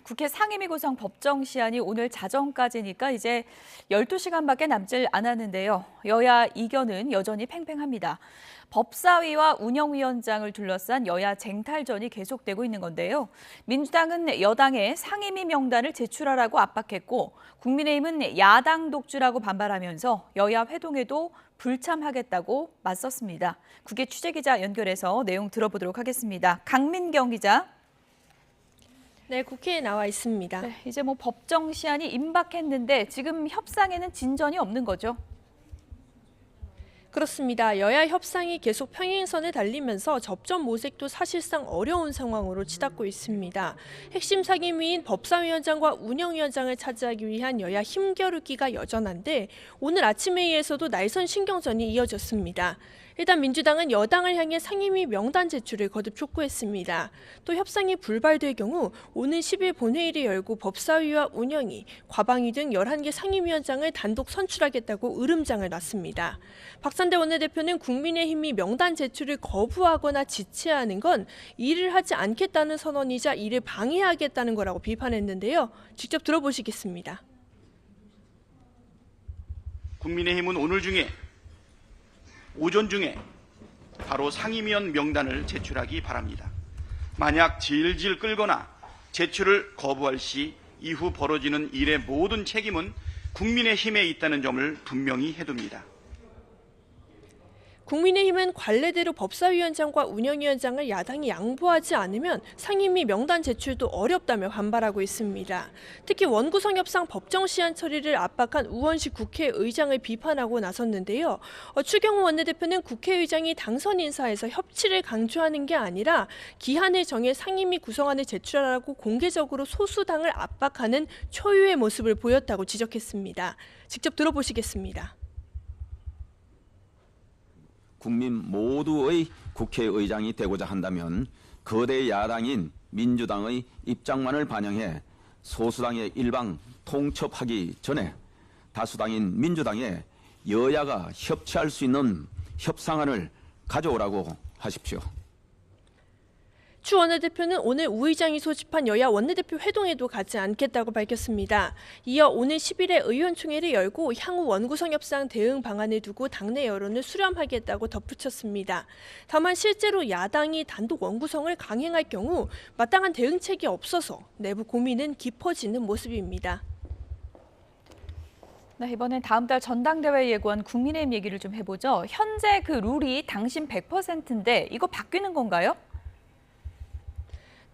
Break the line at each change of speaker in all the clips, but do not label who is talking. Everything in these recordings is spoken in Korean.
국회 상임위 구성 법정 시한이 오늘 자정까지니까 이제 12시간밖에 남질 않았는데요. 여야 이견은 여전히 팽팽합니다. 법사위와 운영위원장을 둘러싼 여야 쟁탈전이 계속되고 있는 건데요. 민주당은 여당의 상임위 명단을 제출하라고 압박했고 국민의힘은 야당 독주라고 반발하면서 여야 회동에도 불참하겠다고 맞섰습니다. 국회 취재기자 연결해서 내용 들어보도록 하겠습니다. 강민경 기자.
네, 국회에 나와 있습니다.
네, 이제 법정 시한이 임박했는데 지금 협상에는 진전이 없는 거죠?
그렇습니다. 여야 협상이 계속 평행선을 달리면서 접전 모색도 사실상 어려운 상황으로 치닫고 있습니다. 핵심 상임위인 법사위원장과 운영위원장을 차지하기 위한 여야 힘겨루기가 여전한데 오늘 아침 회의에서도 날선 신경전이 이어졌습니다. 일단 민주당은 여당을 향해 상임위 명단 제출을 거듭 촉구했습니다. 또 협상이 불발될 경우 오는 10일 본회의를 열고 법사위와 운영위, 과방위 등 11개 상임위원장을 단독 선출하겠다고 으름장을 놨습니다. 박산대 원내대표는 국민의힘이 명단 제출을 거부하거나 지체하는 건 일을 하지 않겠다는 선언이자 이를 방해하겠다는 거라고 비판했는데요. 직접 들어보시겠습니다.
국민의힘은 오전 중에 바로 상임위원 명단을 제출하기 바랍니다. 만약 질질 끌거나 제출을 거부할 시 이후 벌어지는 일의 모든 책임은 국민의힘에 있다는 점을 분명히 해둡니다.
국민의힘은 관례대로 법사위원장과 운영위원장을 야당이 양보하지 않으면 상임위 명단 제출도 어렵다며 반발하고 있습니다. 특히 원구성 협상 법정 시한 처리를 압박한 우원식 국회의장을 비판하고 나섰는데요. 추경호 원내대표는 국회의장이 당선 인사에서 협치를 강조하는 게 아니라 기한을 정해 상임위 구성안을 제출하라고 공개적으로 소수당을 압박하는 초유의 모습을 보였다고 지적했습니다. 직접 들어보시겠습니다.
국민 모두의 국회의장이 되고자 한다면 거대 야당인 민주당의 입장만을 반영해 소수당의 일방 통첩하기 전에 다수당인 민주당에 여야가 협치할 수 있는 협상안을 가져오라고 하십시오.
추 원내대표는 오늘 우 의장이 소집한 여야 원내대표 회동에도 가지 않겠다고 밝혔습니다. 이어 오늘 10일에 의원총회를 열고 향후 원구성 협상 대응 방안을 두고 당내 여론을 수렴하겠다고 덧붙였습니다. 다만 실제로 야당이 단독 원구성을 강행할 경우 마땅한 대응책이 없어서 내부 고민은 깊어지는 모습입니다.
네, 이번엔 다음 달 전당대회에 예고한 국민의힘 얘기를 좀 해보죠. 현재 그 룰이 당신 100%인데 이거 바뀌는 건가요?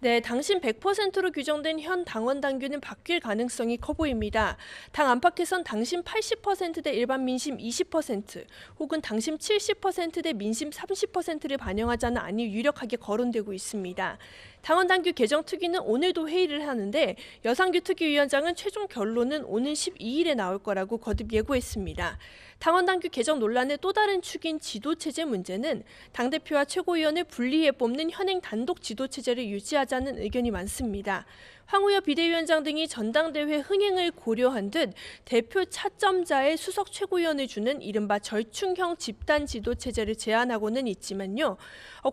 네, 당신 100%로 규정된 현 당원 당규는 바뀔 가능성이 커 보입니다. 당 안팎에선 당신 80%대 일반 민심 20% 혹은 당신 70%대 민심 30%를 반영하자는 안이 유력하게 거론되고 있습니다. 당원 당규 개정 특위는 오늘도 회의를 하는데 여상규 특위위원장은 최종 결론은 오는 12일에 나올 거라고 거듭 예고했습니다. 당원 당규 개정 논란의 또 다른 축인 지도체제 문제는 당대표와 최고위원을 분리해 뽑는 현행 단독 지도체제를 유지하자는 의견이 많습니다. 황우여 비대위원장 등이 전당대회 흥행을 고려한 듯 대표 차점자의 수석 최고위원을 주는 이른바 절충형 집단 지도체제를 제안하고는 있지만요.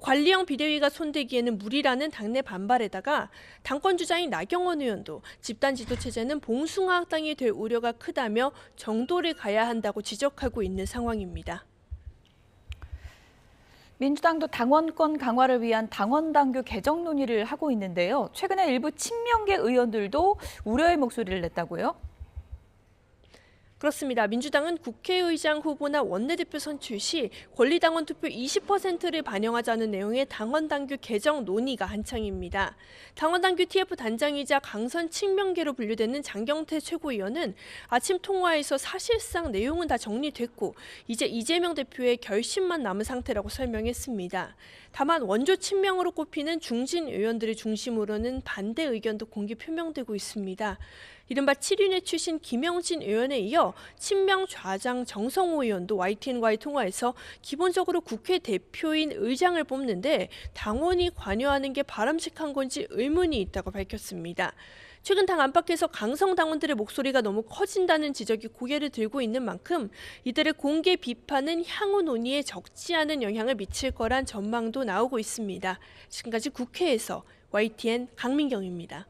관리형 비대위가 손대기에는 무리라는 당내 반발에다가 당권 주자인 나경원 의원도 집단 지도체제는 봉숭아학당이 될 우려가 크다며 정도를 가야 한다고 지적하고 있는 상황입니다.
민주당도 당원권 강화를 위한 당원 당규 개정 논의를 하고 있는데요. 최근에 일부 친명계 의원들도 우려의 목소리를 냈다고요?
그렇습니다. 민주당은 국회의장 후보나 원내대표 선출 시 권리당원 투표 20%를 반영하자는 내용의 당원당규 개정 논의가 한창입니다. 당원당규 TF 단장이자 강선 친명계로 분류되는 장경태 최고위원은 아침 통화에서 사실상 내용은 다 정리됐고 이제 이재명 대표의 결심만 남은 상태라고 설명했습니다. 다만 원조 친명으로 꼽히는 중진 의원들을 중심으로는 반대 의견도 공개 표명되고 있습니다. 이른바 7인회 출신 김영진 의원에 이어 친명 좌장 정성호 의원도 YTN과의 통화에서 기본적으로 국회 대표인 의장을 뽑는데 당원이 관여하는 게 바람직한 건지 의문이 있다고 밝혔습니다. 최근 당 안팎에서 강성 당원들의 목소리가 너무 커진다는 지적이 고개를 들고 있는 만큼 이들의 공개 비판은 향후 논의에 적지 않은 영향을 미칠 거란 전망도 나오고 있습니다. 지금까지 국회에서 YTN 강민경입니다.